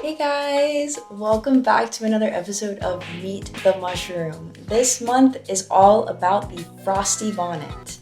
Hey guys, welcome back to another episode of Meet the Mushroom. This month is all about the Frosty Bonnet.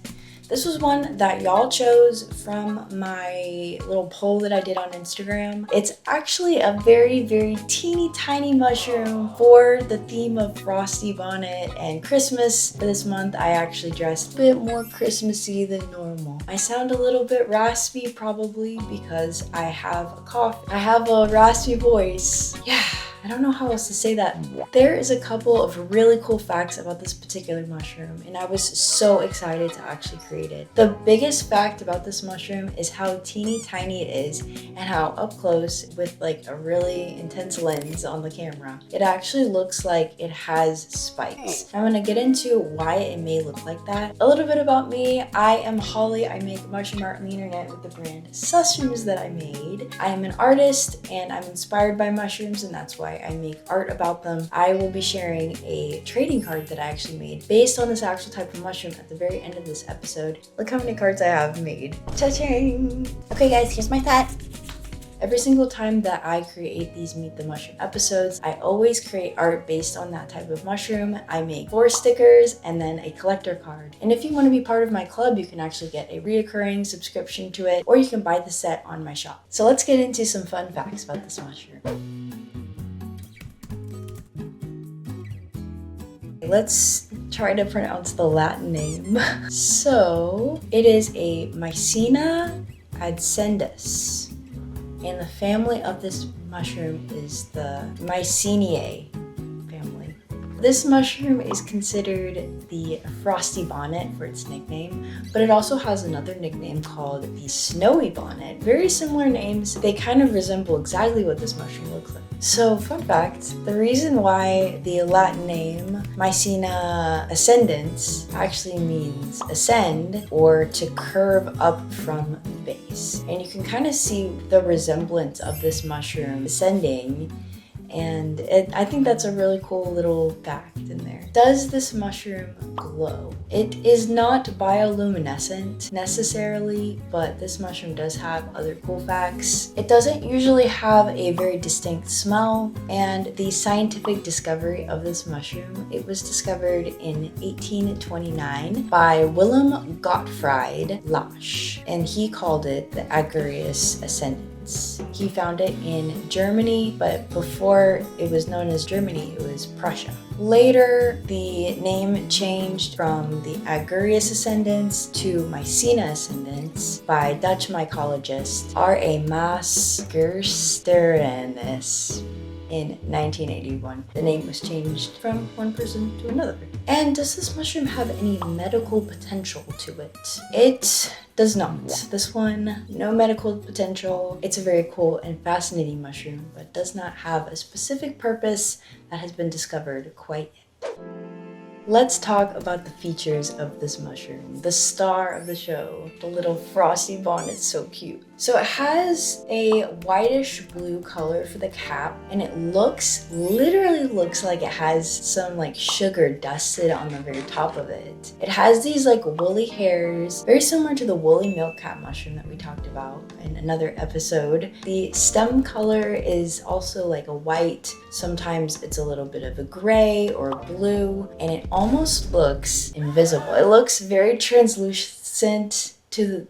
This was one that y'all chose from my little poll that I did on Instagram. It's actually a very, very teeny tiny mushroom for the theme of Frosty Bonnet and Christmas. For this month, I actually dressed a bit more Christmassy than normal. I sound a little bit raspy probably because I have a cough. I have a raspy voice. Yeah. I don't know how else to say that. There is a couple of really cool facts about this particular mushroom, and I was so excited to actually create it. The biggest fact about this mushroom is how teeny tiny it is and how up close with like a really intense lens on the camera, it actually looks like it has spikes. I'm gonna get into why it may look like that. A little bit about me. I am Holly. I make mushroom art on the internet with the brand Susrooms that I made. I am an artist and I'm inspired by mushrooms, and that's why I make art about them. I will be sharing a trading card that I actually made based on this actual type of mushroom at the very end of this episode. Look how many cards I have made. Cha-ching! Okay guys, here's my set. Every single time that I create these Meet the Mushroom episodes, I always create art based on that type of mushroom. I make 4 stickers and then a collector card. And if you want to be part of my club, you can actually get a reoccurring subscription to it, or you can buy the set on my shop. So let's get into some fun facts about this mushroom. Let's try to pronounce the Latin name. So it is a Mycena adscendens, and the family of this mushroom is the Mycenaceae family. This mushroom is considered the Frosty Bonnet for its nickname, but it also has another nickname called the Snowy Bonnet. Very similar names. They kind of resemble exactly what this mushroom looks like. So, fun fact, the reason why the Latin name Mycena ascendens actually means ascend or to curve up from the base. And you can kind of see the resemblance of this mushroom ascending, and I think that's a really cool little fact in there. Does this mushroom glow? It is not bioluminescent necessarily, but this mushroom does have other cool facts. It doesn't usually have a very distinct smell, and the scientific discovery of this mushroom, it was discovered in 1829 by Wilhelm Gottfried Lasch, and he called it the Agaricus ascendens. He found it in Germany, but before it was known as Germany, it was Prussia. Later, the name changed from the Agaricus ascendens to Mycena ascendens by Dutch mycologist Maas Geesteranus. In 1981. The name was changed from one person to another. And does this mushroom have any medical potential to it? It does not. This one, no medical potential. It's a very cool and fascinating mushroom, but does not have a specific purpose that has been discovered quite yet. Let's talk about the features of this mushroom, the star of the show, the little Frosty Bonnet. So cute. So it has a whitish blue color for the cap, and it literally looks like it has some like sugar dusted on the very top of it. It has these like woolly hairs, very similar to the woolly milk cap mushroom that we talked about in another episode. The stem color is also like a white. Sometimes it's a little bit of a gray or a blue, and it almost looks invisible. It looks very translucent to the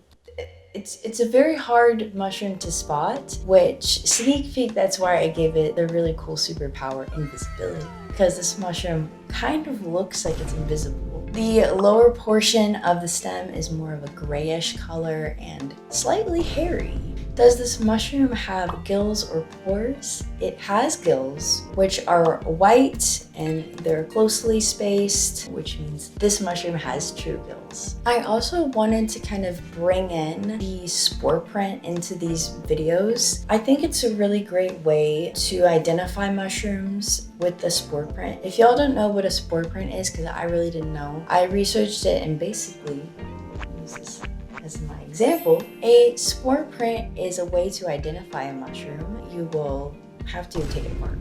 It's a very hard mushroom to spot, which sneak peek, that's why I gave it the really cool superpower invisibility, because this mushroom kind of looks like it's invisible. The lower portion of the stem is more of a grayish color and slightly hairy. Does this mushroom have gills or pores? It has gills, which are white and they're closely spaced, which means this mushroom has true gills. I also wanted to kind of bring in the spore print into these videos. I think it's a really great way to identify mushrooms with the spore print. If y'all don't know what a spore print is, because I really didn't know, I researched it, and basically, use this as my example, a spore print is a way to identify a mushroom. You will have to take it apart.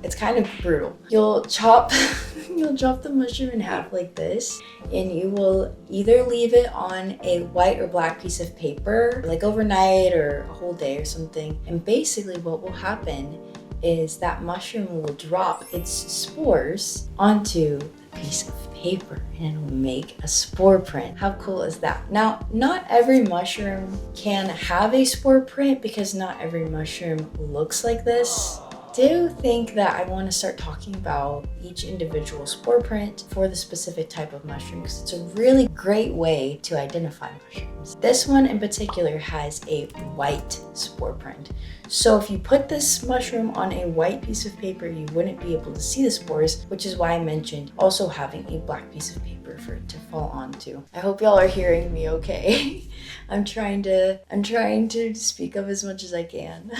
It's kind of brutal. You'll chop the mushroom in half like this, and you will either leave it on a white or black piece of paper, like overnight or a whole day or something. And basically what will happen is that mushroom will drop its spores onto the piece of paper and it'll make a spore print. How cool is that? Now, not every mushroom can have a spore print because not every mushroom looks like this. I do think that I want to start talking about each individual spore print for the specific type of mushroom because it's a really great way to identify mushrooms. This one in particular has a white spore print. So if you put this mushroom on a white piece of paper, you wouldn't be able to see the spores, which is why I mentioned also having a black piece of paper for it to fall onto. I hope y'all are hearing me okay. I'm trying to speak up as much as I can.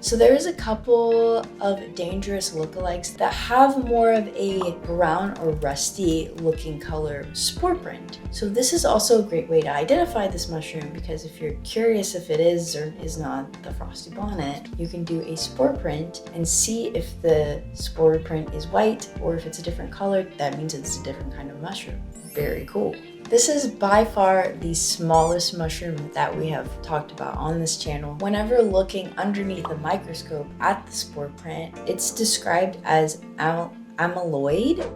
So there is a couple of dangerous lookalikes that have more of a brown or rusty looking color spore print. So this is also a great way to identify this mushroom because if you're curious if it is or is not the Frosty Bonnet, you can do a spore print and see if the spore print is white or if it's a different color, that means it's a different kind of mushroom. Very cool. This is by far the smallest mushroom that we have talked about on this channel. Whenever looking underneath a microscope at the spore print, it's described as amyloid.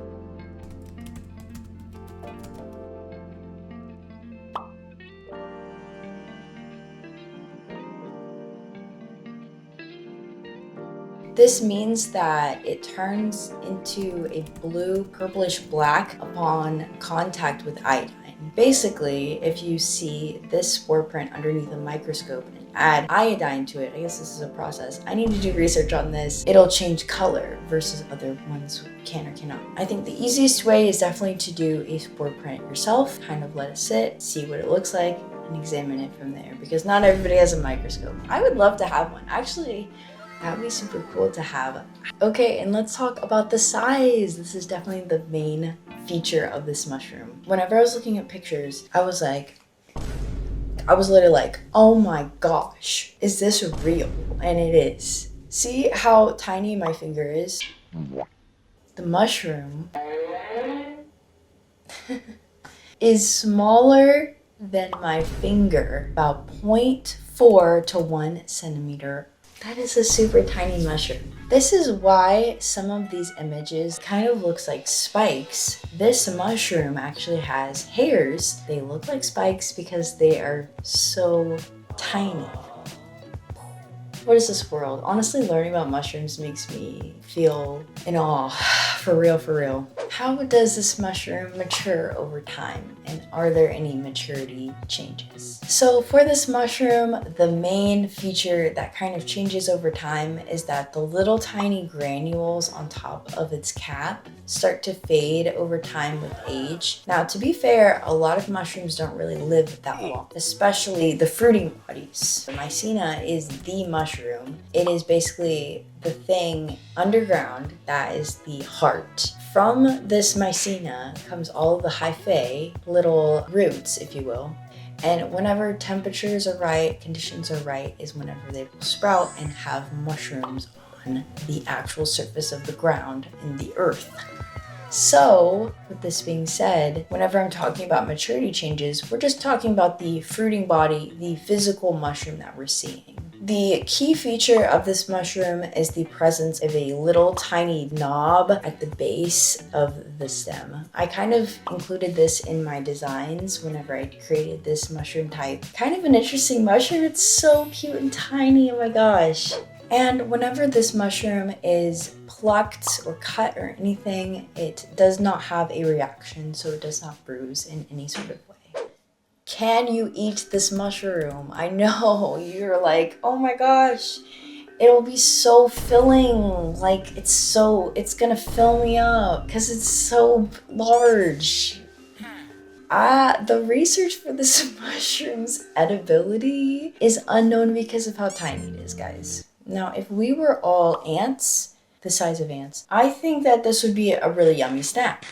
This means that it turns into a blue purplish-black upon contact with iodine. Basically, if you see this spore print underneath a microscope and add iodine to it, I guess this is a process. I need to do research on this. It'll change color versus other ones can or cannot. I think the easiest way is definitely to do a spore print yourself, kind of let it sit, see what it looks like, and examine it from there because not everybody has a microscope. I would love to have one. Actually, that would be super cool to have. Okay, and let's talk about the size. This is definitely the main feature of this mushroom. Whenever I was looking at pictures, I was literally like, oh my gosh, is this real? And it is. See how tiny my finger is? The mushroom is smaller than my finger, about 0.4 to 1 centimeter. That is a super tiny mushroom. This is why some of these images kind of looks like spikes. This mushroom actually has hairs. They look like spikes because they are so tiny. What is this world? Honestly, learning about mushrooms makes me feel in awe. For real, for real. How does this mushroom mature over time? And are there any maturity changes? So for this mushroom, the main feature that kind of changes over time is that the little tiny granules on top of its cap start to fade over time with age. Now, to be fair, a lot of mushrooms don't really live that long, especially the fruiting bodies. The Mycena is the mushroom. It is basically the thing underground that is the heart. From this Mycena comes all of the hyphae, little roots, if you will. And whenever temperatures are right, conditions are right, is whenever they will sprout and have mushrooms on the actual surface of the ground in the earth. So, with this being said, whenever I'm talking about maturity changes, we're just talking about the fruiting body, the physical mushroom that we're seeing. The key feature of this mushroom is the presence of a little tiny knob at the base of the stem. I kind of included this in my designs whenever I created this mushroom type. Kind of an interesting mushroom. It's so cute and tiny, oh my gosh. And whenever this mushroom is plucked or cut or anything, it does not have a reaction, so it does not bruise in any sort of way. Can you eat this mushroom? I know, you're like, oh my gosh, it'll be so filling. Like, it's gonna fill me up because it's so large. The research for this mushroom's edibility is unknown because of how tiny it is, guys. Now, if we were all ants, the size of ants, I think that this would be a really yummy snack.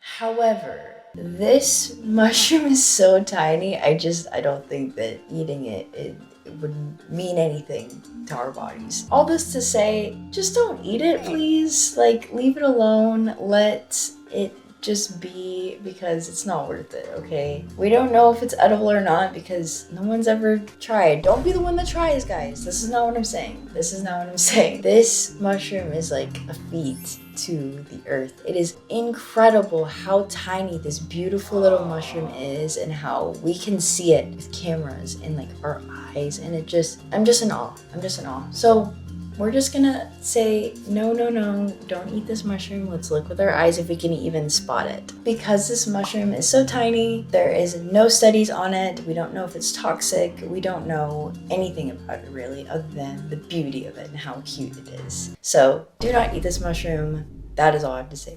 However, This mushroom is so tiny. I don't think that eating it would mean anything to our bodies. All this to say, just don't eat it, please. Like, leave it alone. Let it just be, because it's not worth it, okay? We don't know if it's edible or not because no one's ever tried. Don't be the one that tries, guys. This is not what I'm saying. This is not what I'm saying. This mushroom is like a feat to the earth. It is incredible how tiny this beautiful little mushroom is and how we can see it with cameras and like our eyes, and I'm just in awe. I'm just in awe. So we're just gonna say, no, don't eat this mushroom. Let's look with our eyes if we can even spot it. Because this mushroom is so tiny, there is no studies on it. We don't know if it's toxic. We don't know anything about it really, other than the beauty of it and how cute it is. So do not eat this mushroom. That is all I have to say.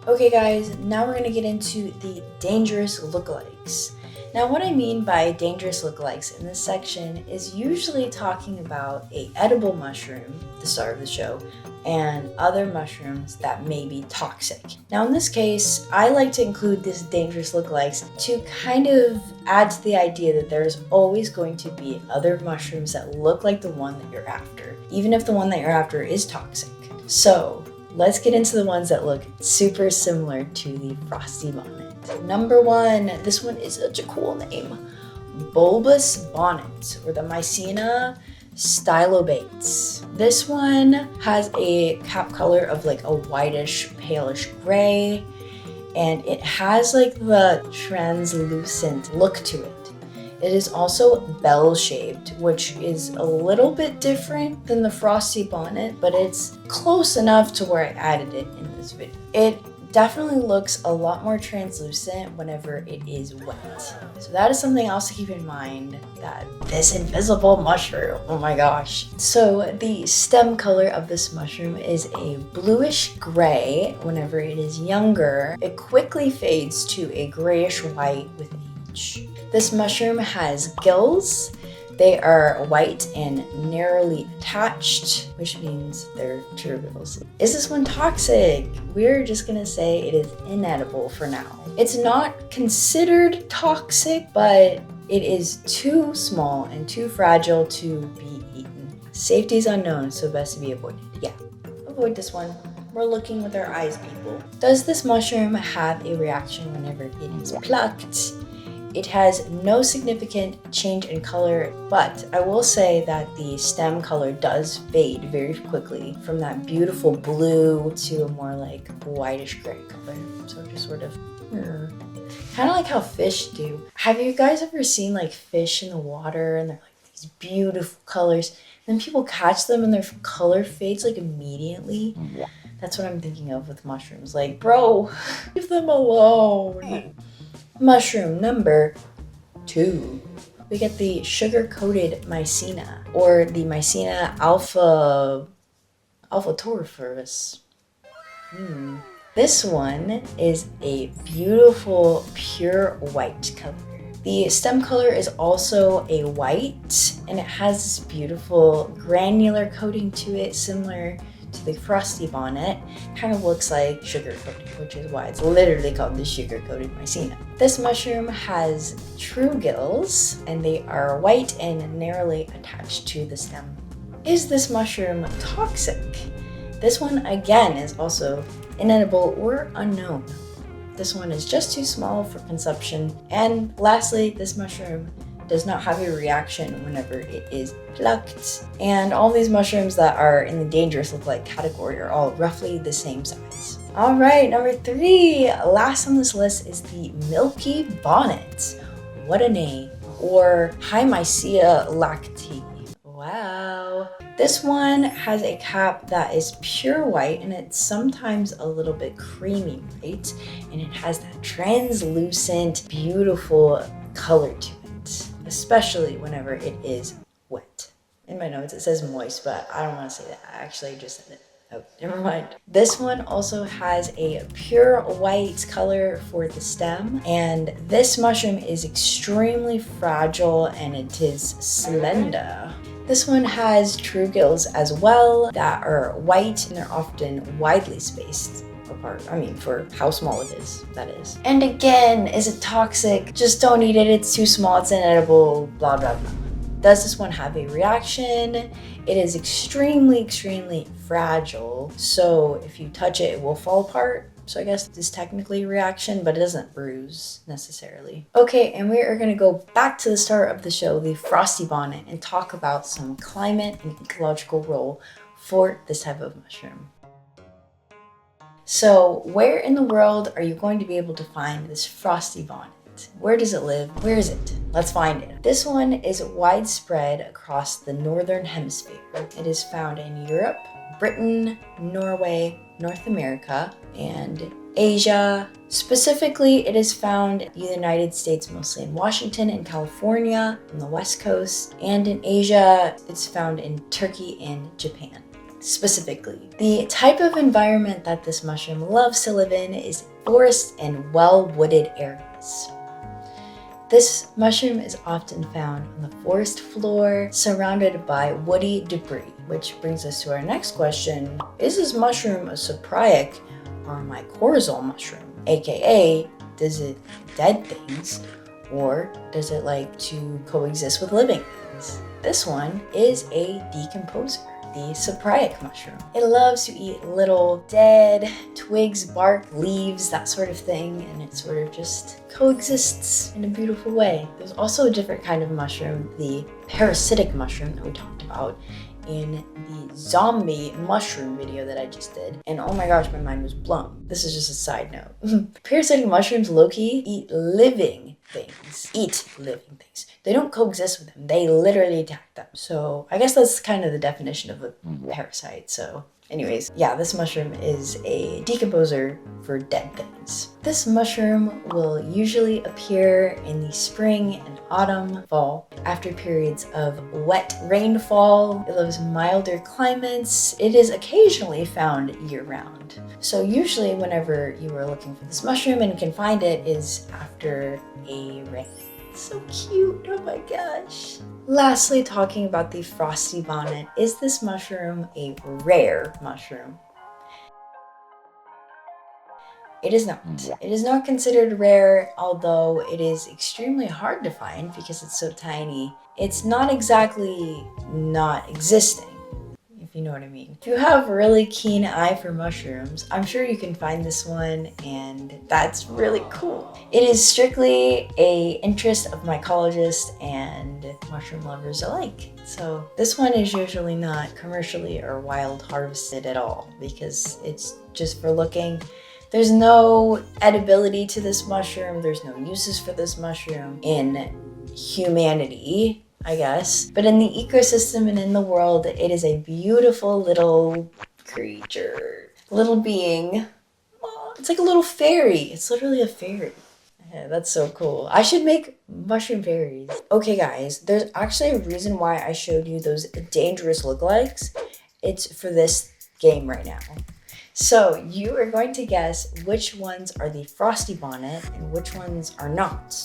Okay guys, now we're gonna get into the dangerous lookalikes. Now what I mean by dangerous lookalikes in this section is usually talking about a edible mushroom, the star of the show, and other mushrooms that may be toxic. Now in this case, I like to include this dangerous lookalikes to kind of add to the idea that there's always going to be other mushrooms that look like the one that you're after, even if the one that you're after is toxic. So let's get into the ones that look super similar to the Frosty Bonnet. Number 1, this one is such a cool name. Bulbous Bonnet, or the Mycena stylobates. This one has a cap color of like a whitish, palish gray, and it has like the translucent look to it. It is also bell-shaped, which is a little bit different than the Frosty Bonnet, but it's close enough to where I added it in this video. It definitely looks a lot more translucent whenever it is wet. So that is something else to keep in mind, that this invisible mushroom, oh my gosh. So the stem color of this mushroom is a bluish gray. Whenever it is younger, it quickly fades to a grayish white with age. This mushroom has gills. They are white and narrowly attached, which means they're true gills. Is this one toxic? We're just gonna say it is inedible for now. It's not considered toxic, but it is too small and too fragile to be eaten. Safety is unknown, so best to be avoided. Yeah, avoid this one. We're looking with our eyes, people. Does this mushroom have a reaction whenever it is plucked? It has no significant change in color, but I will say that the stem color does fade very quickly from that beautiful blue to a more like whitish gray color. So just sort of kind of like how fish do. Have you guys ever seen like fish in the water and they're like these beautiful colors? And then people catch them and their color fades like immediately. That's what I'm thinking of with mushrooms. Like, bro, leave them alone. Mushroom number 2. We get the sugar-coated Mycena, or the Mycena alpha-torifers. This one is a beautiful pure white color. The stem color is also a white, and it has this beautiful granular coating to it, similar to the Frosty Bonnet. Kind of looks like sugar coating, which is why it's literally called the sugar coated Mycena. This mushroom has true gills, and they are white and narrowly attached to the stem. Is this mushroom toxic? This one again is also inedible or unknown. This one is just too small for consumption. And lastly, this mushroom does not have a reaction whenever it is plucked. And all these mushrooms that are in the dangerous lookalike category are all roughly the same size. All right, number 3, last on this list is the milky bonnet. What a name. Or Hymicea lactea. Wow. This one has a cap that is pure white, and it's sometimes a little bit creamy white, and it has that translucent, beautiful color to it, especially whenever it is wet. In my notes it says moist, but I don't want to say that. I actually just said it. Oh, never mind. This one also has a pure white color for the stem, and this mushroom is extremely fragile and it is slender. This one has true gills as well that are white, and they're often widely spaced apart. I mean, for how small it is, that is. And again, is it toxic? Just don't eat it, it's too small, it's inedible, blah, blah, blah. Does this one have a reaction? It is extremely, extremely fragile. So if you touch it, it will fall apart. So I guess this is technically a reaction, but it doesn't bruise necessarily. Okay, and we are gonna go back to the start of the show, the Frosty Bonnet, and talk about some climate and ecological role for this type of mushroom. So where in the world are you going to be able to find this Frosty Bonnet? Where does it live? Where is it? Let's find it. This one is widespread across the northern hemisphere. It is found in Europe, Britain, Norway, North America, and Asia. Specifically, it is found in the United States, mostly in Washington and California, on the West Coast, and in Asia, it's found in Turkey and Japan. Specifically, the type of environment that this mushroom loves to live in is forests and well-wooded areas. This mushroom is often found on the forest floor, surrounded by woody debris, which brings us to our next question. Is this mushroom a cypriotic or a mycorrhizal mushroom? AKA, does it eat dead things, or does it like to coexist with living things? This one is a decomposer, the cypriotic mushroom. It loves to eat little dead twigs, bark, leaves, that sort of thing, and it sort of just coexists in a beautiful way. There's also a different kind of mushroom, the parasitic mushroom that we talked about in the zombie mushroom video that I just did. And oh my gosh, my mind was blown. This is just a side note. Parasitic mushrooms, low-key, eat living things. They don't coexist with them. They literally attack them. So I guess that's kind of the definition of a parasite. So anyways, yeah, this mushroom is a decomposer for dead things. This mushroom will usually appear in the spring and autumn, fall, after periods of wet rainfall. It lives in milder climates. It is occasionally found year-round. So usually whenever you are looking for this mushroom and can find it is after a rain. So cute, oh my gosh. Lastly, talking about the Frosty Bonnet, is this mushroom a rare mushroom? It is not. It is not considered rare, although it is extremely hard to find because it's so tiny. It's not exactly not existing, if you know what I mean. If you have a really keen eye for mushrooms, I'm sure you can find this one, and that's really cool. It is strictly an interest of mycologists and mushroom lovers alike. So this one is usually not commercially or wild harvested at all because it's just for looking. There's no edibility to this mushroom. There's no uses for this mushroom in humanity, I guess. But in the ecosystem and in the world, it is a beautiful little creature, little being. Oh, it's like a little fairy. It's literally a fairy. Yeah, that's so cool. I should make mushroom fairies. Okay guys, there's actually a reason why I showed you those dangerous lookalikes. It's for this game right now. So you are going to guess which ones are the Frosty Bonnet and which ones are not.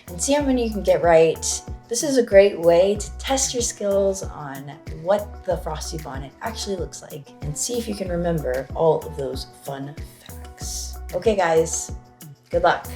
And see how many you can get right. This is a great way to test your skills on what the Frosty Bonnet actually looks like and see if you can remember all of those fun facts. Okay guys, good luck.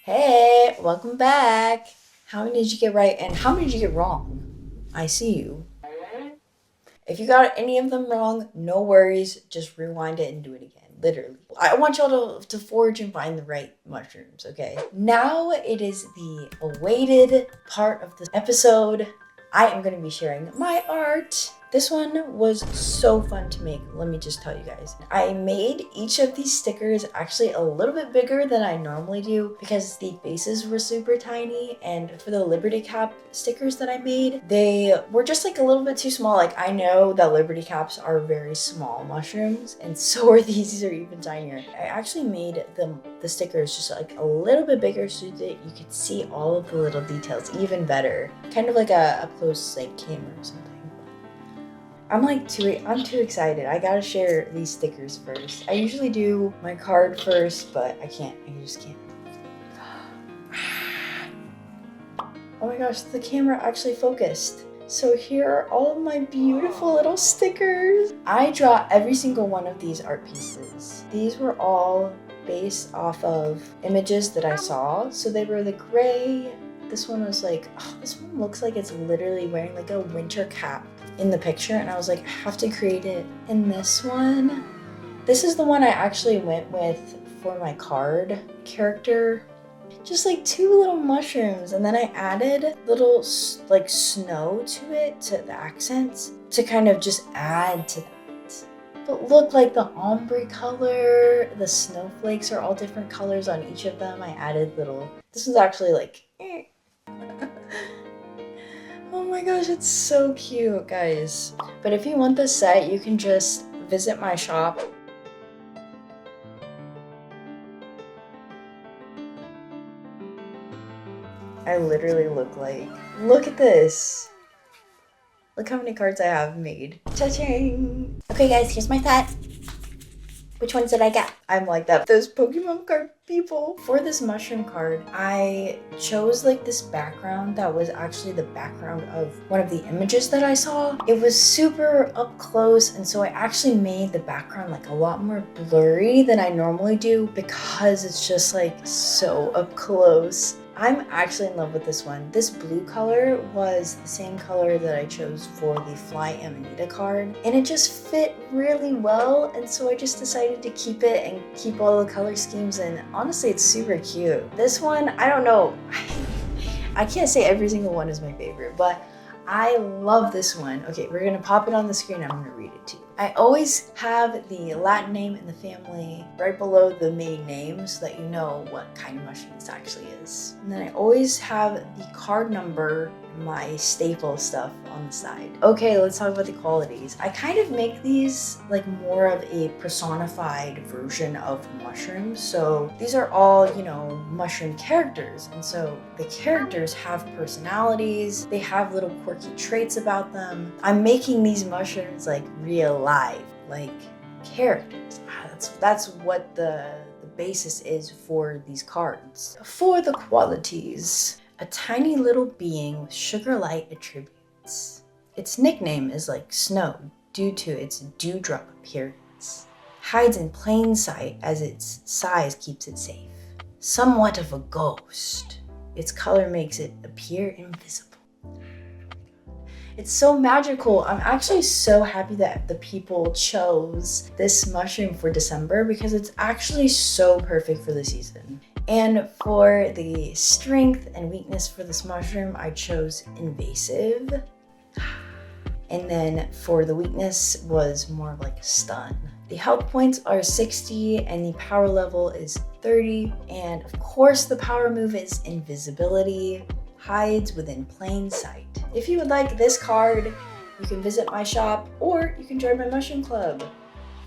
Hey, welcome back. How many did you get right and how many did you get wrong? I see you. If you got any of them wrong, no worries. Just rewind it and do it again. Literally. I want y'all to forage and find the right mushrooms, okay? Now it is the awaited part of the episode. I am going to be sharing my art. This one was so fun to make, let me just tell you guys. I made each of these stickers actually a little bit bigger than I normally do because the faces were super tiny, and for the Liberty Cap stickers that I made, they were just like a little bit too small. Like, I know that Liberty Caps are very small mushrooms, and so are these are even tinier. I actually made the stickers just like a little bit bigger so that you could see all of the little details even better. Kind of like a up close like camera or something. I'm too excited. I gotta share these stickers first. I usually do my card first, but I just can't. Oh my gosh, the camera actually focused. So here are all of my beautiful little stickers. I draw every single one of these art pieces. These were all based off of images that I saw. So they were the gray. This one was like, oh, this one looks like it's literally wearing like a winter cap in the picture, and I was like, I have to create it in this one. This is the one I actually went with for my card character. Just like two little mushrooms, and then I added little like snow to it, to the accents, to kind of just add to that. But look, like the ombre color, the snowflakes are all different colors on each of them. I added little, this was actually like, oh my gosh, it's so cute, guys. But if you want this set, you can just visit my shop. I literally look at this. Look how many cards I have made. Cha-ching! Okay guys, here's my set. Which ones did I get? I'm like that. Those Pokemon card people. For this mushroom card, I chose like this background that was actually the background of one of the images that I saw. It was super up close, and so I actually made the background like a lot more blurry than I normally do because it's just like so up close. I'm actually in love with this one. This blue color was the same color that I chose for the Fly Amanita card, and it just fit really well, and so I just decided to keep it and keep all the color schemes, and honestly it's super cute. This one, I don't know, I can't say every single one is my favorite, but I love this one. Okay, we're gonna pop it on the screen. I'm gonna read it to you. I always have the Latin name in the family right below the main name so that you know what kind of mushroom this actually is. And then I always have the card number, my staple stuff on the side. Okay, let's talk about the qualities. I kind of make these like more of a personified version of mushrooms. So these are all, you know, mushroom characters. And so the characters have personalities. They have little quirky traits about them. I'm making these mushrooms like real life, like characters. That's what the basis is for these cards. For the qualities, a tiny little being with sugar-like attributes. Its nickname is like snow due to its dewdrop appearance. Hides in plain sight as its size keeps it safe. Somewhat of a ghost. Its color makes it appear invisible. It's so magical. I'm actually so happy that the people chose this mushroom for December because it's actually so perfect for the season. And for the strength and weakness for this mushroom, I chose invasive. And then for the weakness was more of like a stun. The health points are 60 and the power level is 30. And of course the power move is invisibility. Hides within plain sight. If you would like this card, you can visit my shop or you can join my mushroom club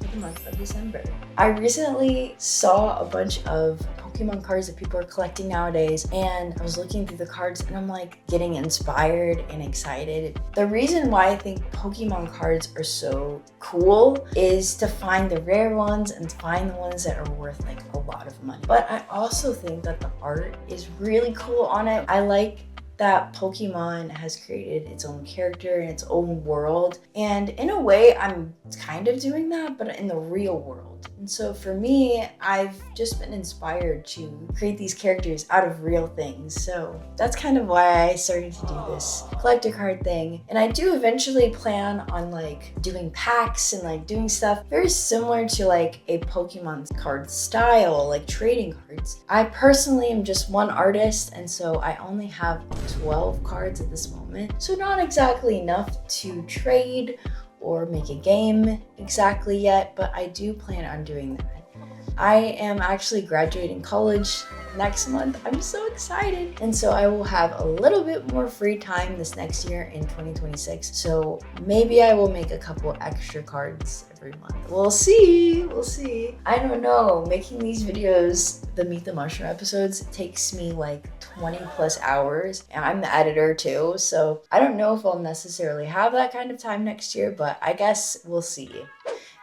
for the month of December. I recently saw a bunch of Pokemon cards that people are collecting nowadays, and I was looking through the cards and I'm like getting inspired and excited. The reason why I think Pokemon cards are so cool is to find the rare ones and to find the ones that are worth like a lot of money. But I also think that the art is really cool on it. I like that Pokemon has created its own character and its own world. And in a way, I'm kind of doing that, but in the real world. And so for me, I've just been inspired to create these characters out of real things. So that's kind of why I started to do this collector card thing. And I do eventually plan on like doing packs and like doing stuff very similar to like a Pokemon card style, like trading cards. I personally am just one artist, and so I only have 12 cards at this moment. So not exactly enough to trade or make a game exactly yet, but I do plan on doing that. I am actually graduating college next month. I'm so excited. And so I will have a little bit more free time this next year in 2026. So maybe I will make a couple extra cards every month. We'll see, we'll see. I don't know, making these videos, the Meet the Mushroom episodes, takes me like 20 plus hours, and I'm the editor too. So I don't know if I'll necessarily have that kind of time next year, but I guess we'll see.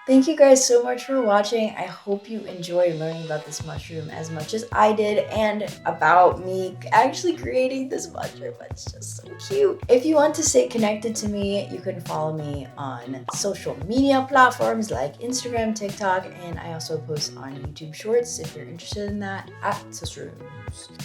Thank you guys so much for watching. I hope you enjoyed learning about this mushroom as much as I did, and about me actually creating this mushroom. It's just so cute. If you want to stay connected to me, you can follow me on social media platforms like Instagram, TikTok, and I also post on YouTube Shorts if you're interested in that, at susrooms.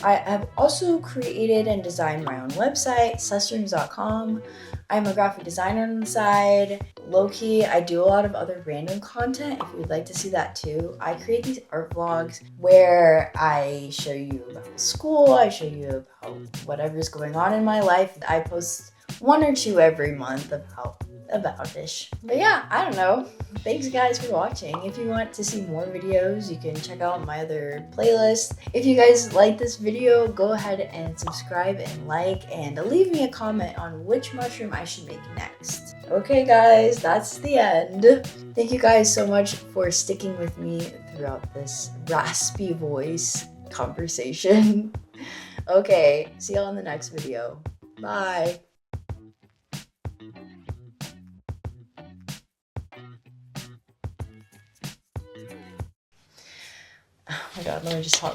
I have also created and designed my own website, susrooms.com. I'm a graphic designer on the side. Low-key, I do a lot of other random content if you would like to see that too. I create these art vlogs where I show you about school, I show you about whatever's going on in my life. I post 1 or 2 every month about-ish. But yeah, I don't know. Thanks guys for watching. If you want to see more videos, you can check out my other playlist. If you guys like this video, go ahead and subscribe and like, and leave me a comment on which mushroom I should make next. Okay guys, that's the end. Thank you guys so much for sticking with me throughout this raspy voice conversation. Okay, see y'all in the next video. Bye. Oh my god, let me just talk.